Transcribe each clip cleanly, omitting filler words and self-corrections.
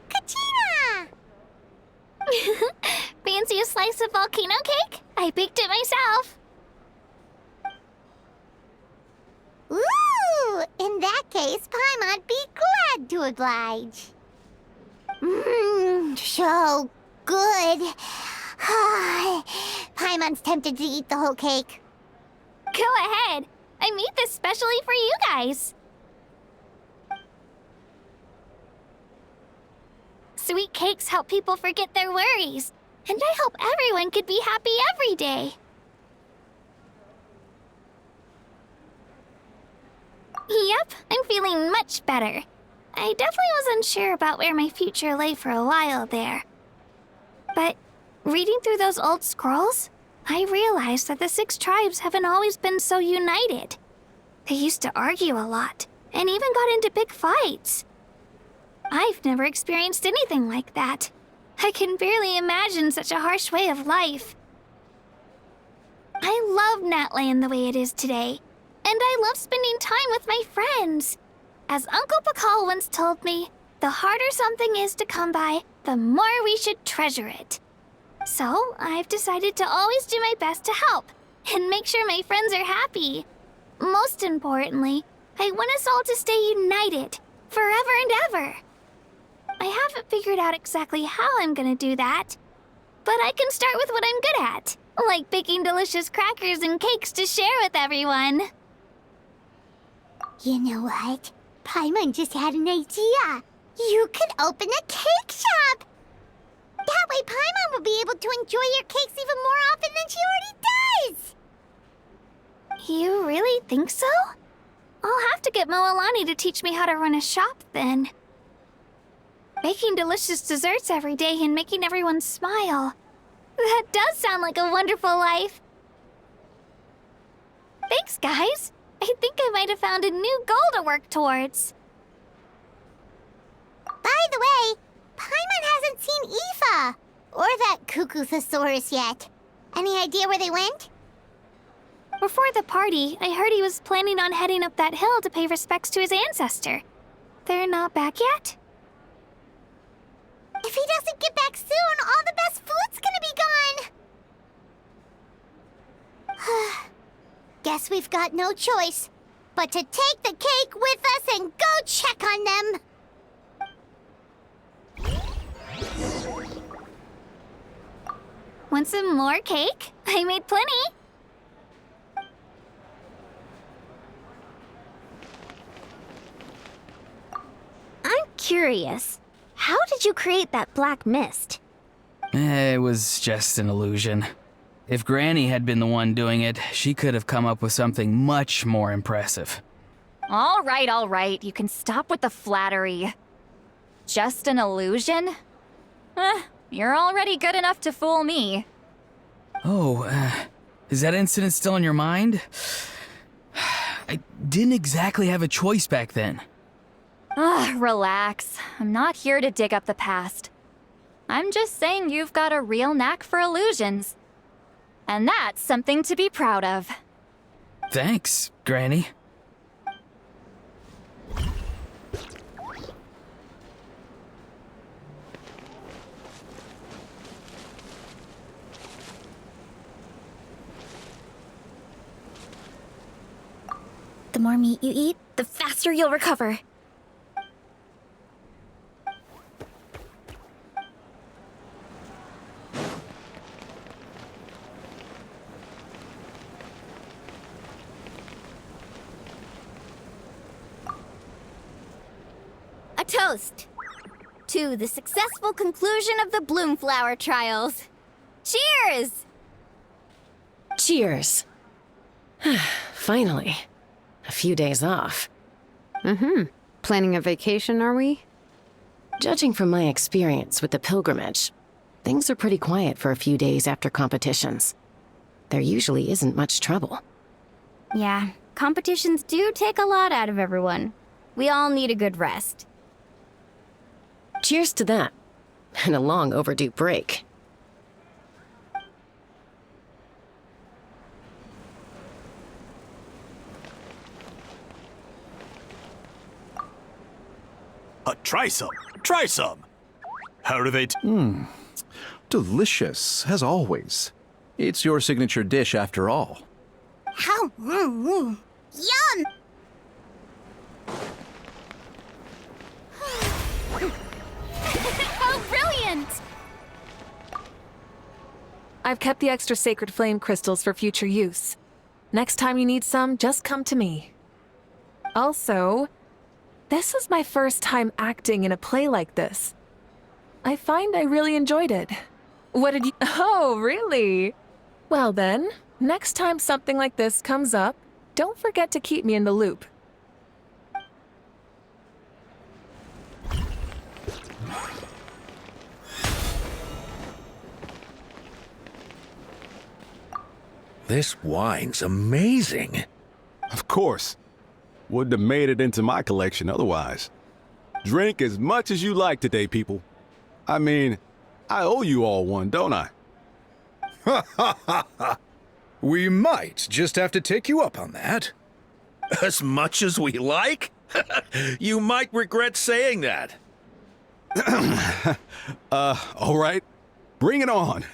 Kachina! Fancy a slice of volcano cake? I baked it myself. Ooh! In that case, Paimon'd be glad to oblige. Mmm, so good. Paimon's tempted to eat the whole cake. Go ahead. I made this specially for you guys. Sweet cakes help people forget their worries. And I hope everyone could be happy every day. Yep, I'm feeling much better. I definitely was unsure about where my future lay for a while there. But reading through those old scrolls, I realized that the 6 tribes haven't always been so united. They used to argue a lot, and even got into big fights. I've never experienced anything like that. I can barely imagine such a harsh way of life. I love Natland the way it is today, and I love spending time with my friends. As Uncle Pakal once told me, the harder something is to come by, the more we should treasure it. So, I've decided to always do my best to help, and make sure my friends are happy. Most importantly, I want us all to stay united, forever and ever. I haven't figured out exactly how I'm gonna do that, but I can start with what I'm good at, like baking delicious crackers and cakes to share with everyone. You know what? Paimon just had an idea. You could open a cake shop. That way Paimon will be able to enjoy your cakes even more often than she already does. You really think so? I'll have to get Moalani to teach me how to run a shop then. Baking delicious desserts every day and making everyone smile. That does sound like a wonderful life. Thanks, guys. I think I might have found a new goal to work towards. By the way, Paimon hasn't seen Aoife or that Cuckoo-thosaurus yet. Any idea where they went? Before the party, I heard he was planning on heading up that hill to pay respects to his ancestor. They're not back yet? If he doesn't get back soon, all the best food's gonna be gone. Guess we've got no choice but to take the cake with us and go check on them. Want some more cake? I made plenty. I'm curious. How did you create that black mist? It was just an illusion. If Granny had been the one doing it, she could have come up with something much more impressive. All right. You can stop with the flattery. Just an illusion? You're already good enough to fool me. Oh, is that incident still in your mind? I didn't exactly have a choice back then. Relax. I'm not here to dig up the past. I'm just saying you've got a real knack for illusions. And that's something to be proud of. Thanks, Granny. The more meat you eat, the faster you'll recover. A toast to the successful conclusion of the Bloomflower trials. Cheers! Cheers. Finally. A few days off. Planning a vacation, are we? Judging from my experience with the pilgrimage, things are pretty quiet for a few days after competitions. There usually isn't much trouble. Yeah, competitions do take a lot out of everyone. We all need a good rest. Cheers to that. And a long overdue break. Try some. Try some. How do they? Delicious, as always. It's your signature dish after all. How? Yum! How brilliant! I've kept the extra sacred flame crystals for future use. Next time you need some, just come to me. Also, this is my first time acting in a play like this. I find I really enjoyed it. What did you— Oh, really? Well then, next time something like this comes up, don't forget to keep me in the loop. This wine's amazing. Of course. Wouldn't have made it into my collection otherwise. Drink as much as you like today, people. I mean, I owe you all one, don't I? We might just have to take you up on that. As much as we like? You might regret saying that. All right. Bring it on.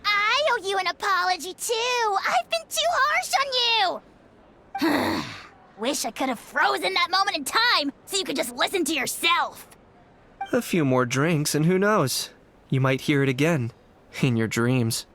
I owe you an apology, too. I've been too harsh on you. Wish I could have frozen that moment in time so you could just listen to yourself. A few more drinks, and who knows? You might hear it again. In your dreams.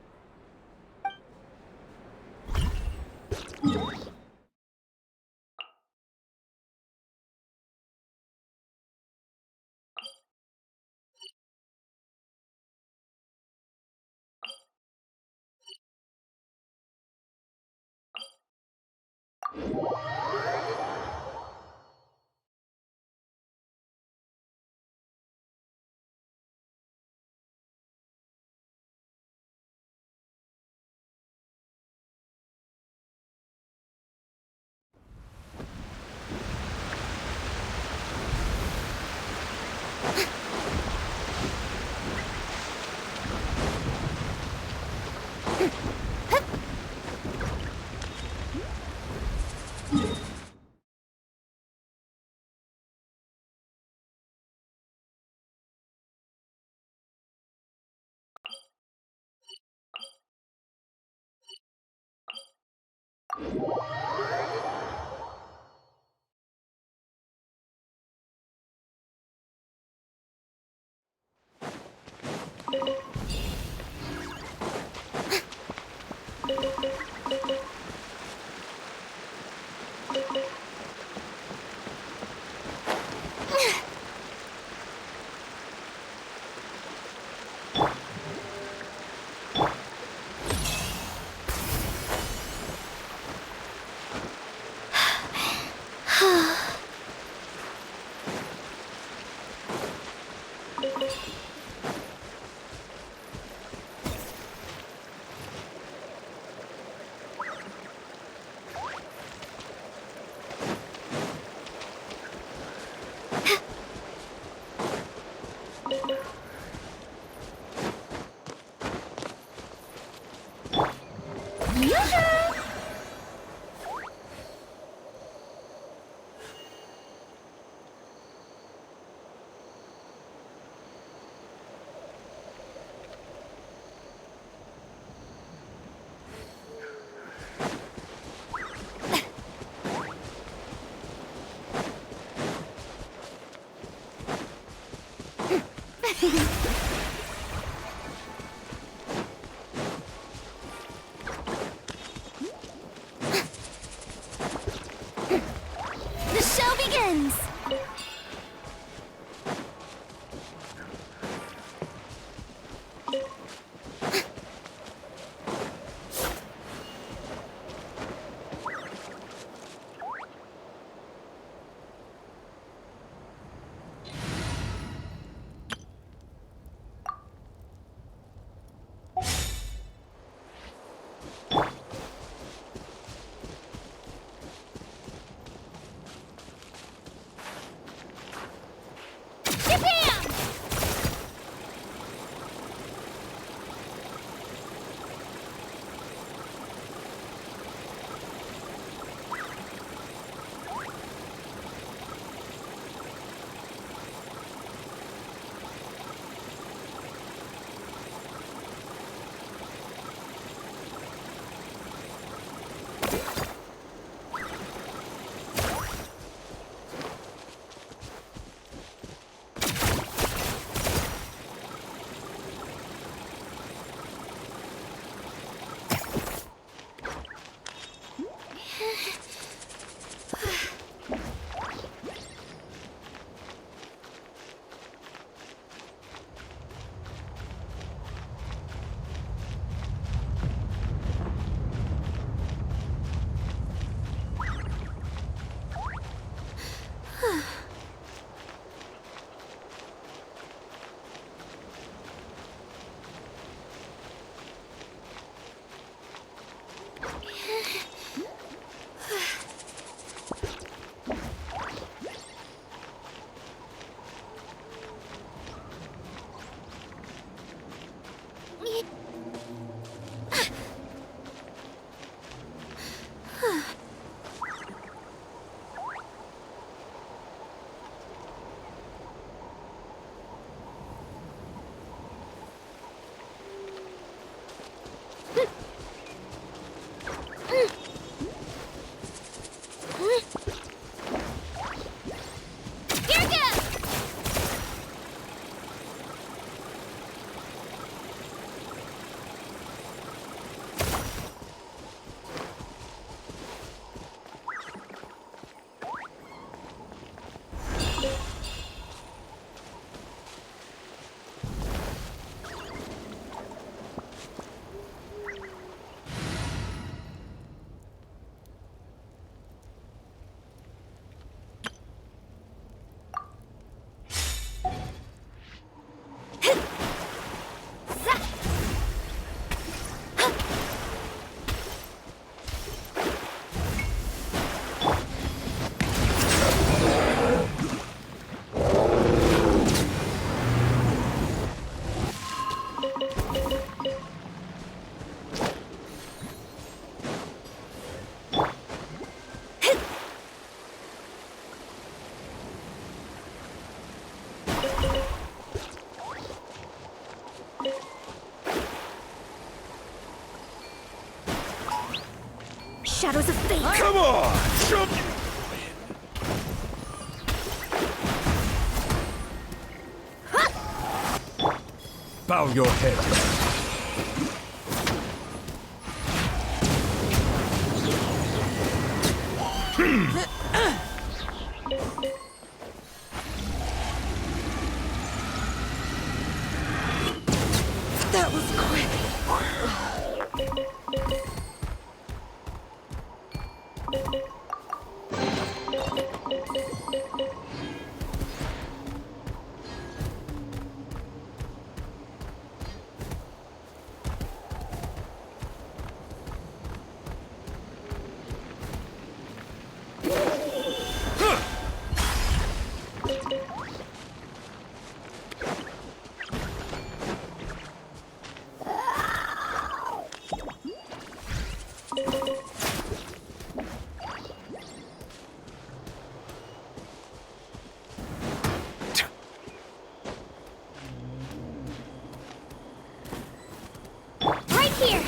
shadows of fate. Come on! Show me! Bow your head. That was quick. Right here.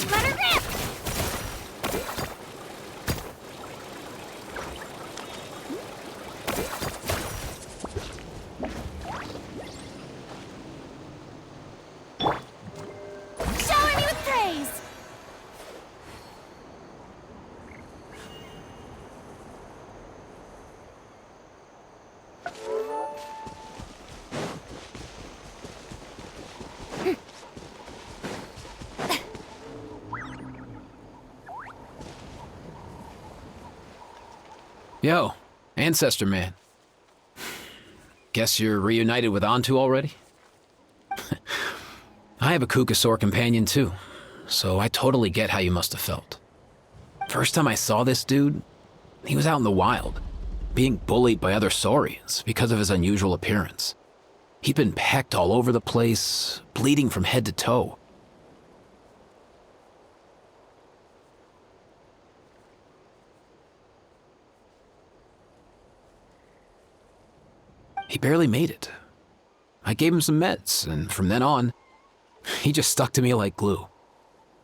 Let her rip. Shower me with praise. Yo, Ancestor Man. Guess you're reunited with Antu already? I have a Kukasaur companion too, so I totally get how you must have felt. First time I saw this dude, he was out in the wild, being bullied by other Saurians because of his unusual appearance. He'd been pecked all over the place, bleeding from head to toe. He barely made it. I gave him some meds, and from then on, he just stuck to me like glue.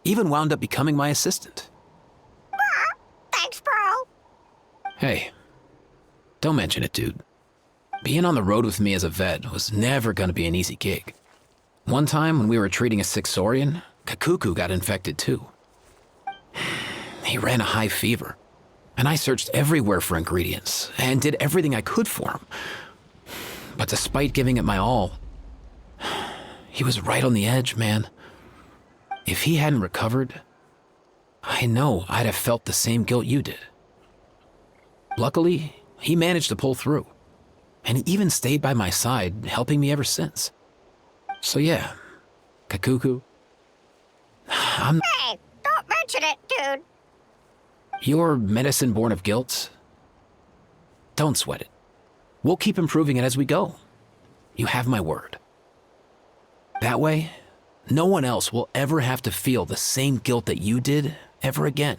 Even wound up becoming my assistant. Thanks, bro. Hey, don't mention it, dude. Being on the road with me as a vet was never gonna be an easy gig. One time when we were treating a sick Saurian, Kakuku got infected too. He ran a high fever, and I searched everywhere for ingredients and did everything I could for him. But despite giving it my all, he was right on the edge, man. If he hadn't recovered, I know I'd have felt the same guilt you did. Luckily, he managed to pull through, and he even stayed by my side, helping me ever since. So yeah, Kakuku, Hey, don't mention it, dude. Your medicine born of guilt? Don't sweat it. We'll keep improving it as we go. You have my word. That way, no one else will ever have to feel the same guilt that you did ever again.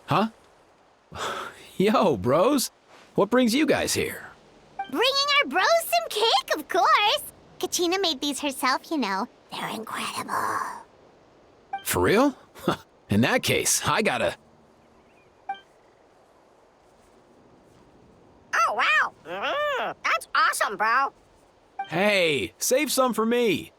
Huh? Yo, bros. What brings you guys here? Bringing our bros some cake, of course. Kachina made these herself, you know. They're incredible. For real? In that case, I gotta... some, bro. Hey, save some for me.